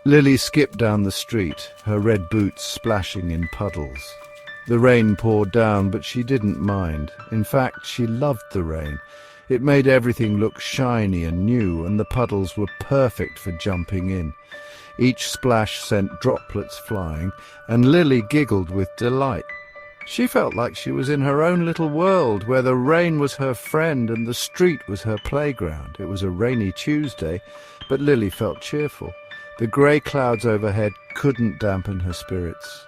Lily skipped down the street, her red boots splashing in puddles. The rain poured down, but she didn't mind. In fact, she loved the rain. It made everything look shiny and new, and the puddles were perfect for jumping in. Each splash sent droplets flying, and Lily giggled with delight. She felt like she was in her own little world, where the rain was her friend and the street was her playground. It was a rainy Tuesday, but Lily felt cheerful. The grey clouds overhead couldn't dampen her spirits.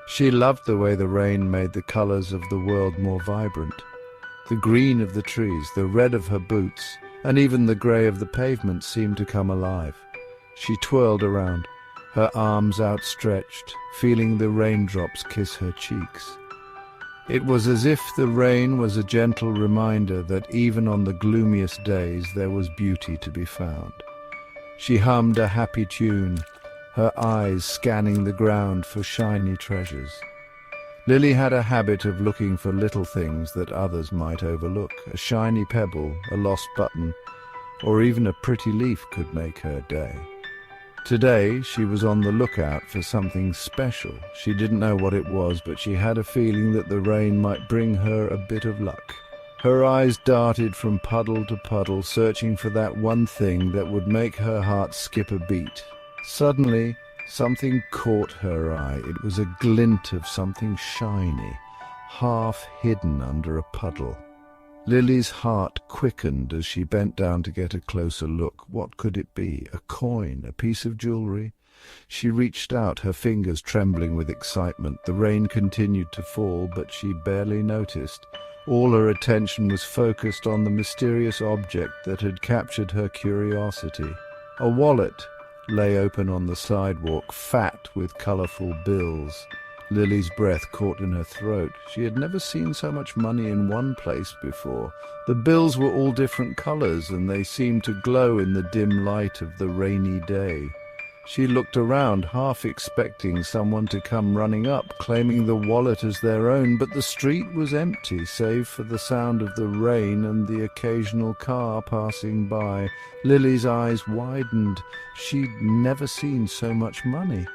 She loved the way the rain made the colours of the world more vibrant. The green of the trees, the red of her boots, and even the grey of the pavement seemed to come alive. She twirled around, her arms outstretched, feeling the raindrops kiss her cheeks. It was as if the rain was a gentle reminder that even on the gloomiest days there was beauty to be found. She hummed a happy tune, her eyes scanning the ground for shiny treasures. Lily had a habit of looking for little things that others might overlook. A shiny pebble, a lost button, or even a pretty leaf could make her day. Today she was on the lookout for something special. She didn't know what it was, but she had a feeling that the rain might bring her a bit of luck. Her eyes darted from puddle to puddle, searching for that one thing that would make her heart skip a beat. Suddenly, something caught her eye. It was a glint of something shiny, half hidden under a puddle. Lily's heart quickened as she bent down to get a closer look. What could it be? A coin? A piece of jewelry? She reached out, her fingers trembling with excitement. The rain continued to fall, but she barely noticed. All her attention was focused on the mysterious object that had captured her curiosity. A wallet lay open on the sidewalk, fat with colourful bills. Lily's breath caught in her throat. She had never seen so much money in one place before. The bills were all different colours, and they seemed to glow in the dim light of the rainy day. She looked around, half expecting someone to come running up, claiming the wallet as their own, but the street was empty, save for the sound of the rain and the occasional car passing by. Lily's eyes widened. She'd never seen so much money.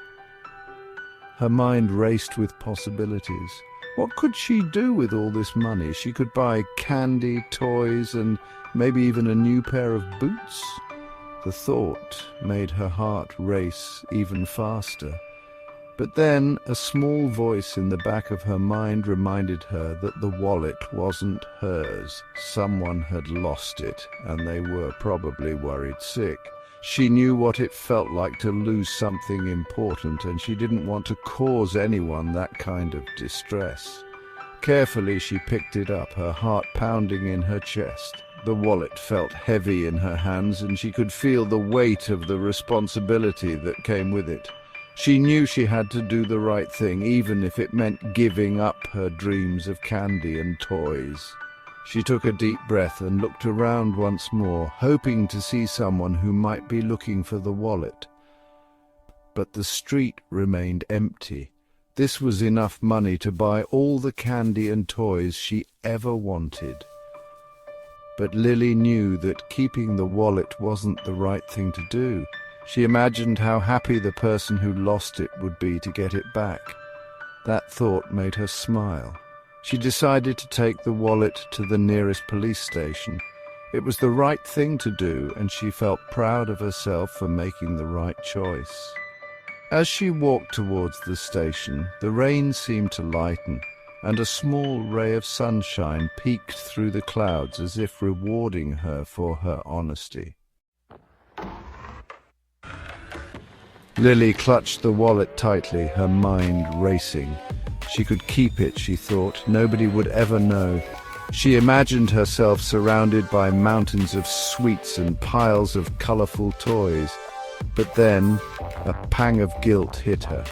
Her mind raced with possibilities. What could she do with all this money? She could buy candy, toys, and maybe even a new pair of boots. The thought made her heart race even faster. But then a small voice in the back of her mind reminded her that the wallet wasn't hers. Someone had lost it, and they were probably worried sick. She knew what it felt like to lose something important, and she didn't want to cause anyone that kind of distress. Carefully she picked it up, her heart pounding in her chest. The wallet felt heavy in her hands, and she could feel the weight of the responsibility that came with it. She knew she had to do the right thing, even if it meant giving up her dreams of candy and toys. She took a deep breath and looked around once more, hoping to see someone who might be looking for the wallet. But the street remained empty. This was enough money to buy all the candy and toys she ever wanted. But Lily knew that keeping the wallet wasn't the right thing to do. She imagined how happy the person who lost it would be to get it back. That thought made her smile. She decided to take the wallet to the nearest police station. It was the right thing to do, and she felt proud of herself for making the right choice. As she walked towards the station, the rain seemed to lighten, and a small ray of sunshine peeked through the clouds as if rewarding her for her honesty. Lily clutched the wallet tightly, her mind racing. She could keep it, she thought. Nobody would ever know. She imagined herself surrounded by mountains of sweets and piles of colourful toys. But then, a pang of guilt hit her.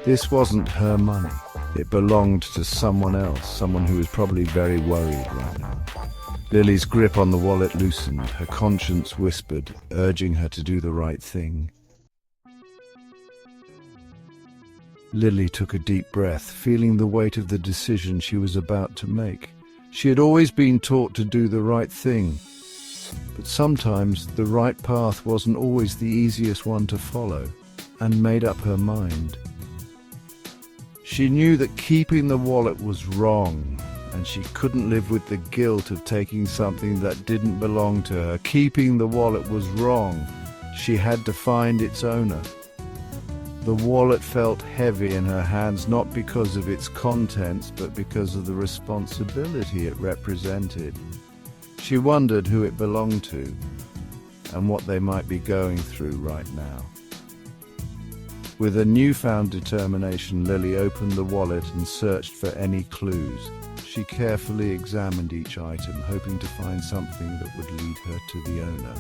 This wasn't her money. It belonged to someone else, someone who was probably very worried right now. Lily's grip on the wallet loosened. Her conscience whispered, urging her to do the right thing. Lily took a deep breath, feeling the weight of the decision she was about to make. She had always been taught to do the right thing, but sometimes the right path wasn't always the easiest one to follow. and made up her mind. She knew that keeping the wallet was wrong, and she couldn't live with the guilt of taking something that didn't belong to her. Keeping the wallet was wrong. She had to find its owner. The wallet felt heavy in her hands, not because of its contents, but because of the responsibility it represented. She wondered who it belonged to, and what they might be going through right now. With a newfound determination, Lily opened the wallet and searched for any clues. She carefully examined each item, hoping to find something that would lead her to the owner.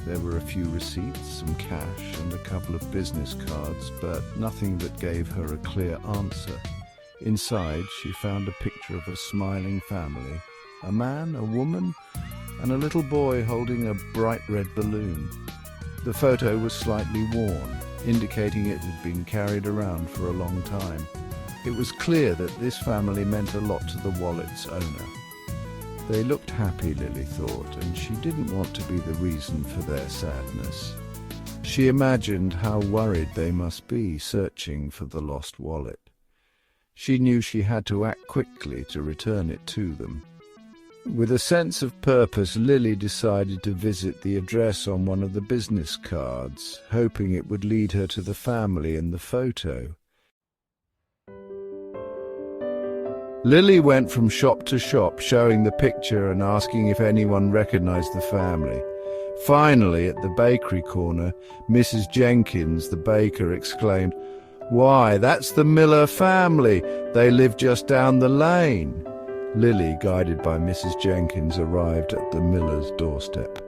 There were a few receipts, some cash, and a couple of business cards, but nothing that gave her a clear answer. Inside, she found a picture of a smiling family, a man, a woman, and a little boy holding a bright red balloon. The photo was slightly worn, indicating it had been carried around for a long time. It was clear that this family meant a lot to the wallet's owner. They looked happy, Lily thought, and she didn't want to be the reason for their sadness. She imagined how worried they must be searching for the lost wallet. She knew she had to act quickly to return it to them. With a sense of purpose, Lily decided to visit the address on one of the business cards, hoping it would lead her to the family in the photo. Lily went from shop to shop, showing the picture and asking if anyone recognized the family. Finally, at the bakery corner, Mrs. Jenkins, the baker, exclaimed, "Why, that's the Miller family! They live just down the lane." Lily, guided by Mrs. Jenkins, arrived at the Miller's doorstep.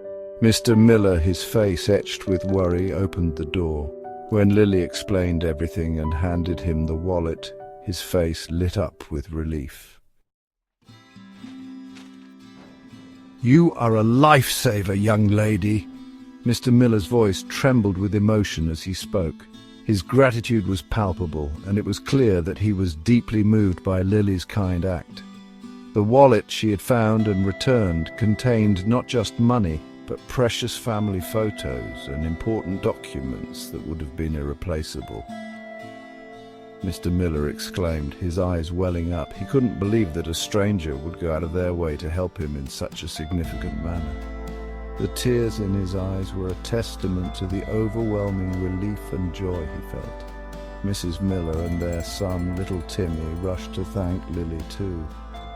Mr. Miller, his face etched with worry, opened the door. When Lily explained everything and handed him the wallet, his face lit up with relief. "You are a lifesaver, young lady." Mr. Miller's voice trembled with emotion as he spoke. His gratitude was palpable, and it was clear that he was deeply moved by Lily's kind act. The wallet she had found and returned contained not just money, but precious family photos and important documents that would have been irreplaceable. Mr. Miller exclaimed, his eyes welling up. He couldn't believe that a stranger would go out of their way to help him in such a significant manner. The tears in his eyes were a testament to the overwhelming relief and joy he felt. Mrs. Miller and their son, little Timmy, rushed to thank Lily too.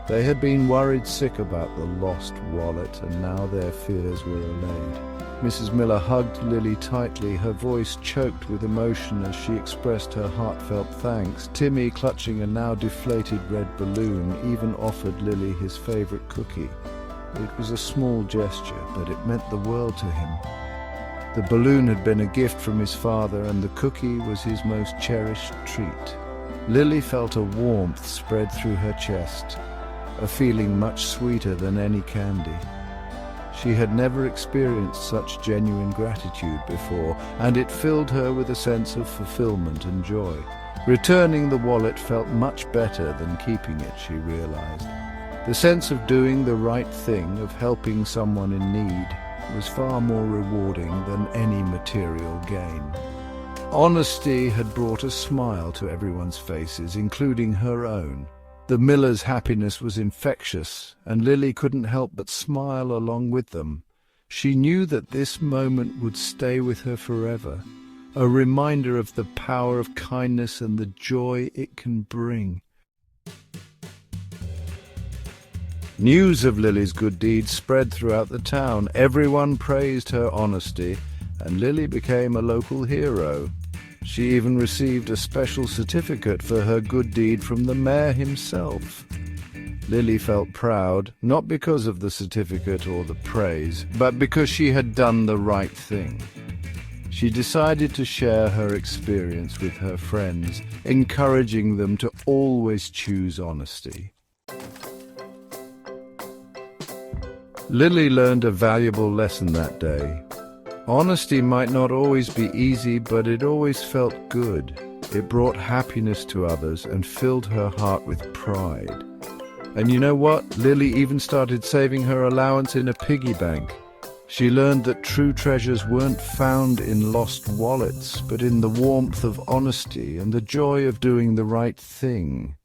They had been worried sick about the lost wallet, and now their fears were allayed. Mrs. Miller hugged Lily tightly, her voice choked with emotion as she expressed her heartfelt thanks. Timmy, clutching a now deflated red balloon, even offered Lily his favorite cookie. It was a small gesture, but it meant the world to him. The balloon had been a gift from his father, and the cookie was his most cherished treat. Lily felt a warmth spread through her chest, a feeling much sweeter than any candy. She had never experienced such genuine gratitude before, and it filled her with a sense of fulfillment and joy. Returning the wallet felt much better than keeping it, she realized. The sense of doing the right thing, of helping someone in need, was far more rewarding than any material gain. Honesty had brought a smile to everyone's faces, including her own. The Millers' happiness was infectious, and Lily couldn't help but smile along with them. She knew that this moment would stay with her forever, a reminder of the power of kindness and the joy it can bring. News of Lily's good deeds spread throughout the town. Everyone praised her honesty, and Lily became a local hero. She even received a special certificate for her good deed from the mayor himself. Lily felt proud, not because of the certificate or the praise, but because she had done the right thing. She decided to share her experience with her friends, encouraging them to always choose honesty. Lily learned a valuable lesson that day. Honesty might not always be easy, but it always felt good. It brought happiness to others and filled her heart with pride. And you know what? Lily even started saving her allowance in a piggy bank. She learned that true treasures weren't found in lost wallets, but in the warmth of honesty and the joy of doing the right thing.